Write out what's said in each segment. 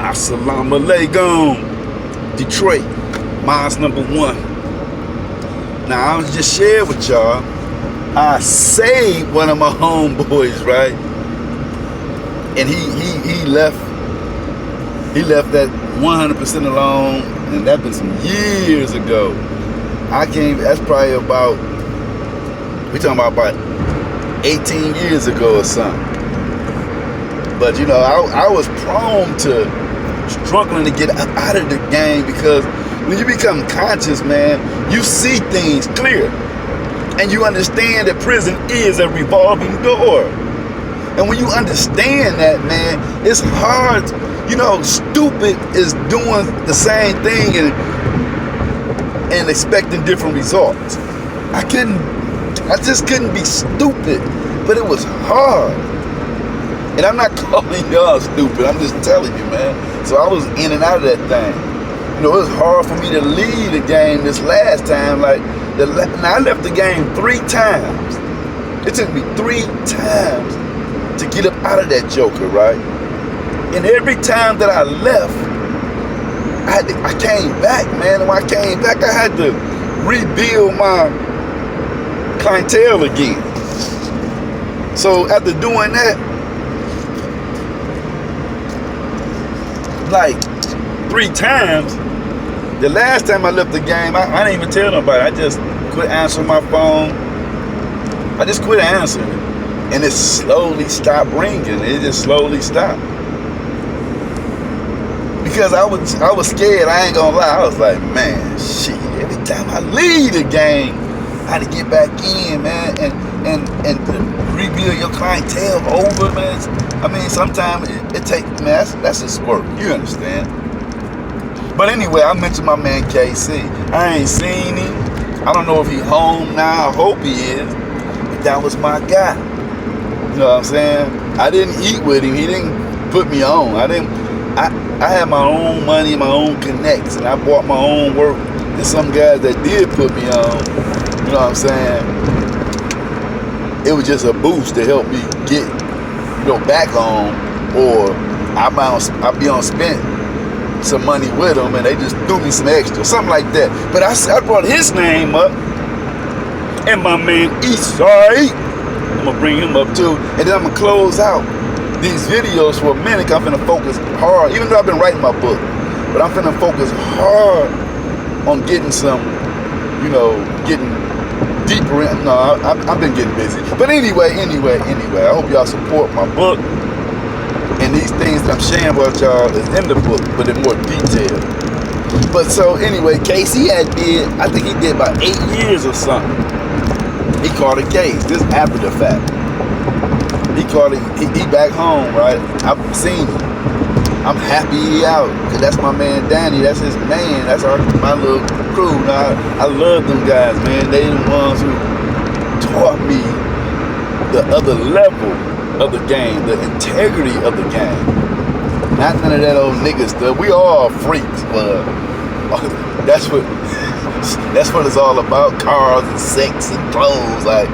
Assalamu alaikum, Detroit, mine's #1. Now I was just sharing with y'all, I saved one of my homeboys, right? And he left that 100% alone, and that been some years ago. That's probably we talking about 18 years ago or something. But you know, I was prone to struggling to get out of the game, because when you become conscious, man, you see things clear. And you understand that prison is a revolving door. And when you understand that, man, it's hard. You know, stupid is doing the same thing and expecting different results. I just couldn't be stupid, but it was hard. And I'm not calling y'all stupid, I'm just telling you, man. So I was in and out of that thing. You know, it was hard for me to leave the game this last time. Now I left the game 3 times. It took me 3 times to get up out of that joker, right? And every time that I left, I came back, man. And when I came back, I had to rebuild my clientele again. So after doing that, like 3 times, the last time I left the game, I didn't even tell nobody. I just quit answering my phone. I just quit answering it. And it slowly stopped ringing. It just slowly stopped. Because I was scared, I ain't gonna lie. I was like, man, shit, every time I leave the game, I had to get back in, man, and rebuild your clientele over, man. I mean, sometimes it takes, man, that's just work. You understand? But anyway, I mentioned my man KC. I ain't seen him. I don't know if he home now. I hope he is. But that was my guy. You know what I'm saying? I didn't eat with him. He didn't put me on. I had my own money, my own connects, and I bought my own work. And some guys that did put me on, you know what I'm saying? It was just a boost to help me get, you know, back home, or I'll be on spent some money with them, and they just threw me some extra, something like that. But I brought his name up, and my man Eastside, I'm gonna bring him up too, and then I'm gonna close out these videos for a minute. I'm finna focus hard, even though I've been writing my book, but I'm finna focus hard on getting some, you know, getting deeper in. No, I've been getting busy. But anyway, I hope y'all support my book. And these things that I'm sharing with y'all is in the book, but in more detail. But so anyway, Casey I think he did about 8 years or something. He caught a case, this after the fact. He caught it, he back home, right? I've seen him. I'm happy he out, because that's my man Danny, that's his man, that's my little crew. Now, I love them guys, man. They the ones who taught me the other level of the game, the integrity of the game. Not none of that old nigga stuff. We all freaks, but that's what it's all about. Cars and sex and clothes, like,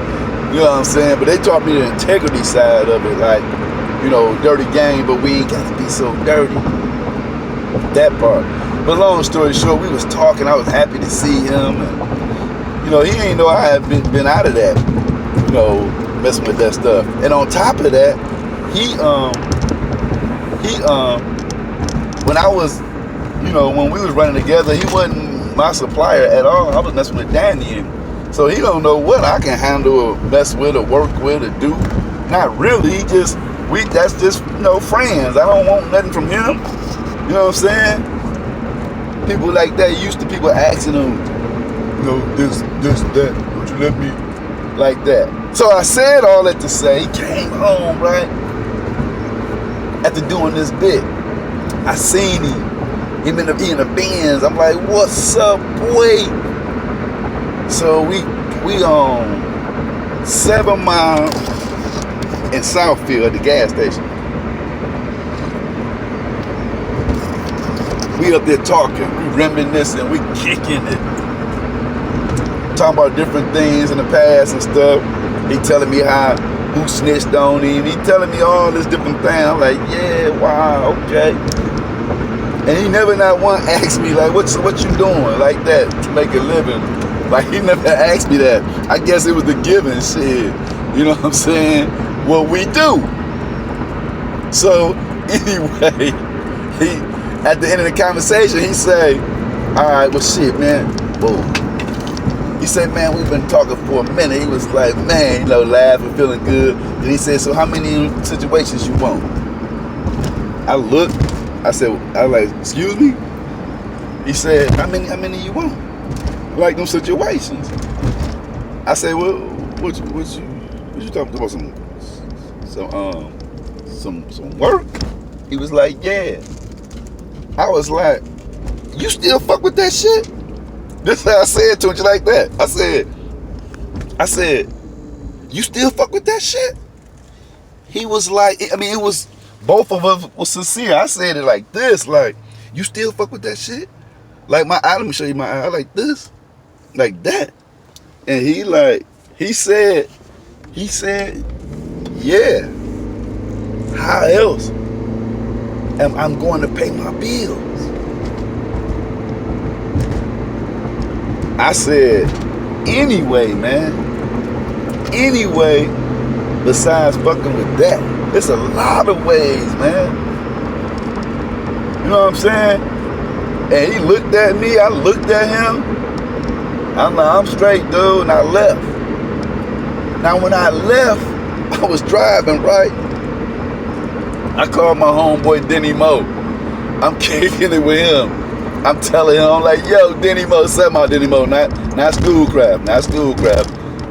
you know what I'm saying? But they taught me the integrity side of it, like, you know, dirty game, but we ain't got to be so dirty. That part. But long story short, we was talking. I was happy to see him, and you know, he ain't know I had been out of that, you know, messing with that stuff. And on top of that, he when I was, you know, when we was running together, he wasn't my supplier at all. I was messing with Danny, and so he don't know what I can handle or mess with or work with or do. Not really. That's just, you know, friends. I don't want nothing from him. You know what I'm saying? People like that, used to people asking him, you know, this, that, would you let me, like that. So I said all that to say, he came home, right? After doing this bit, I seen him in the Benz. I'm like, what's up, boy? So we on 7 Mile in Southfield at the gas station. We up there talking, we reminiscing, we kicking it. Talking about different things in the past and stuff. He telling me who snitched on him. He telling me all this different thing. I'm like, yeah, wow, okay. And he never not one asked me like, what you doing like that to make a living? Like he never asked me that. I guess it was the giving shit. You know what I'm saying? What we do. So anyway, he at the end of the conversation he say, all right, well shit, man. Whoa. He said, man, we've been talking for a minute. He was like, man, you know, laughing, feeling good. And he said, so how many situations you want? I looked. I said, I was like, excuse me? He said, how many you want? Like them situations. I said, well, what you talking about? Some work? He was like, yeah. I was like, you still fuck with that shit? This is how I said to him like that. I said, you still fuck with that shit? He was like, I mean, it was, both of us was sincere. I said it like this, like, you still fuck with that shit? Like my eye, let me show you my eye, like this, like that. And he said, yeah. How else am I going to pay my bills? I said, anyway, man. Anyway, besides fucking with that. It's a lot of ways, man. You know what I'm saying? And he looked at me, I looked at him. I'm like, I'm straight, dude, and I left. Now when I left, I was driving, right? I called my homeboy Denny Mo. I'm kicking it with him. I'm telling him, I'm like, yo, Denny Mo, something about Denny Mo, not Schoolcraft.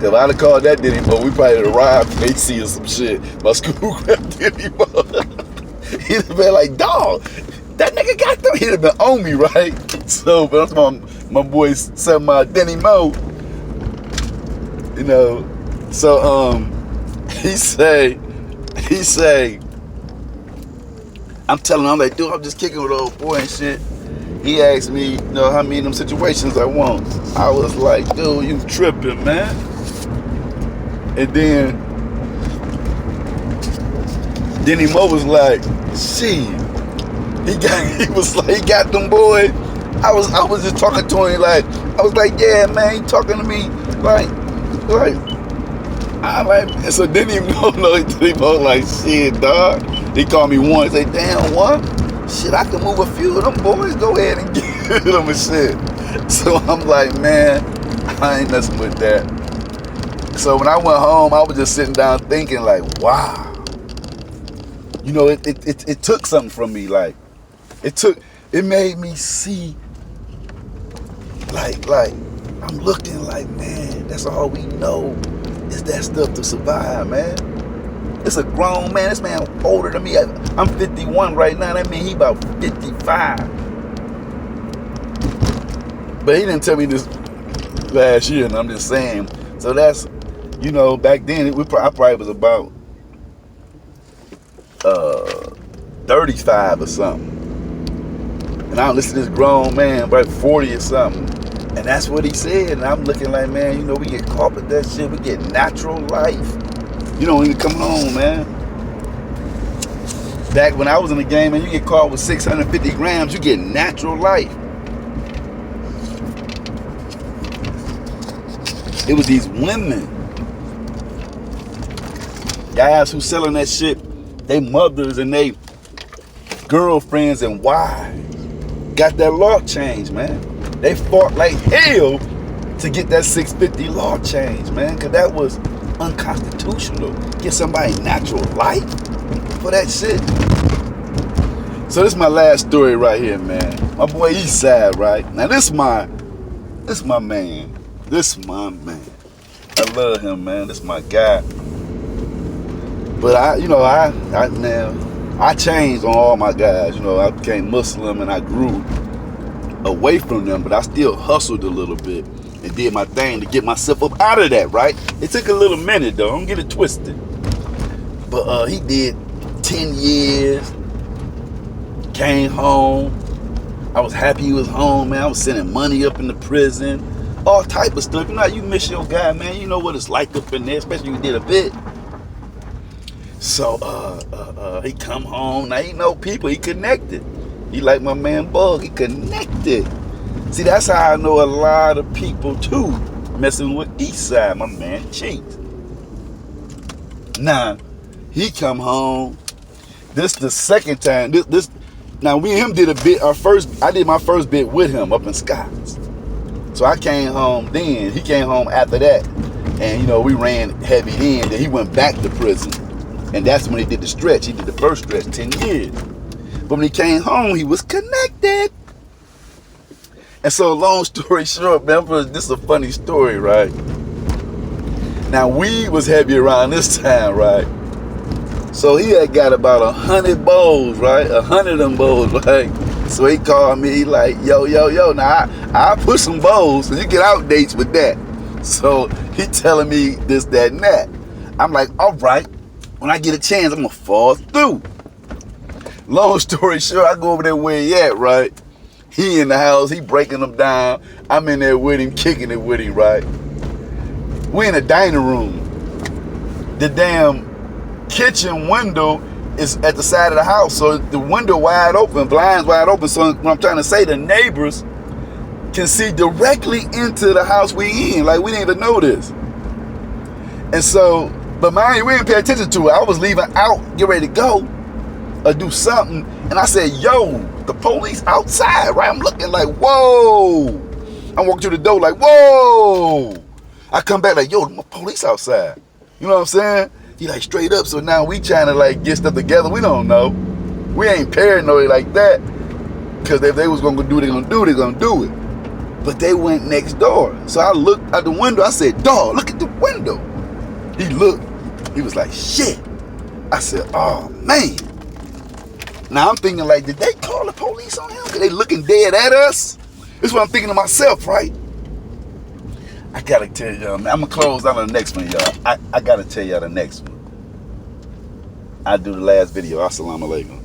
If I'd have called that Denny Mo, we probably would have arrived AC or some shit. My Schoolcraft Denny Mo. He'd have been like, dog, that nigga got them. He'd have been on me, right? So, but I'm talking about my boy, something about Denny Mo. You know, so, he say, I'm telling him, I'm like, dude, I'm just kicking with old boy and shit. He asked me, you know, how many of them situations I want. I was like, dude, you tripping, man. And then Denny Mo was like, shit. He got them boys. I was just talking to him like, I was like, yeah, man, he talking to me and so Denny Mo like, shit, dog. He called me once, say, damn, what? Shit, I can move a few of them boys. Go ahead and get them and shit. So I'm like, man, I ain't messing with that. So when I went home, I was just sitting down thinking like, wow. You know, it took something from me. Like, it made me see, like, I'm looking like, man, that's all we know is that stuff to survive, man. It's a grown man. This man older than me. I'm 51 right now. That means he about 55. But he didn't tell me this last year, and I'm just saying. So that's, you know, back then, I probably was about 35 or something. And I listen to this grown man, about 40 or something. And that's what he said. And I'm looking like, man, you know, we get caught with that shit. We get natural life. You don't even come home, man. Back when I was in the game, man, you get caught with 650 grams, you get natural life. It was these women, guys who selling that shit, they mothers and they girlfriends and wives got that law changed, man. They fought like hell to get that 650 law changed, man, because that was unconstitutional. Get somebody natural life for that shit. So this is my last story right here, man. My boy Eastside, right? Now this my man. This my man. I love him, man. This my guy. But I changed on all my guys. You know, I became Muslim and I grew away from them, but I still hustled a little bit and did my thing to get myself up out of that, right? It took a little minute though, don't get it twisted. But he did 10 years, came home. I was happy he was home, man. I was sending money up in the prison, all type of stuff. You know how you miss your guy, man. You know what it's like up in there, especially when you did a bit. So he come home, now he know people, he connected. He like my man Bug. He connected. See, that's how I know a lot of people too messing with Eastside, my man Cheeks. Now, he come home. This the second time. Now we and him did a bit. I did my first bit with him up in Scotts. So I came home then. He came home after that. And, you know, we ran heavy then. Then he went back to prison. And that's when he did the stretch. He did the first stretch, 10 years. But when he came home, he was connected. And so, long story short, remember, this is a funny story, right? Now, weed was heavy around this time, right? So he had got about 100 bowls, right? 100 of them bowls, right? So he called me, he like, yo. Now, I put some bowls, and you get out dates with that. So he telling me this, that, and that. I'm like, all right. When I get a chance, I'm going to fall through. Long story short, I go over there where he at, right? He in the house, he breaking them down. I'm in there with him, kicking it with him, right? We in the dining room. The damn kitchen window is at the side of the house. So the window wide open, blinds wide open. So what I'm trying to say, the neighbors can see directly into the house we in. Like, we didn't even know this. And so, but mind you, we didn't pay attention to it. I was leaving out, get ready to go or do something. And I said, yo, the police outside, right? I'm looking like, whoa. I'm walking to the door like, whoa. I come back like, yo, the police outside. You know what I'm saying? He like straight up. So now we trying to like get stuff together. We don't know. We ain't paranoid like that. Because if they was going to do, they're going to do it. But they went next door. So I looked out the window. I said, dawg, look at the window. He looked. He was like, shit. I said, oh, man. Now I'm thinking like, did they call the police on him? Because they looking dead at us? This is what I'm thinking to myself, right? I got to tell y'all, man. I'm going to close out on the next one, y'all. I got to tell y'all the next one. I do the last video. Assalamu alaikum.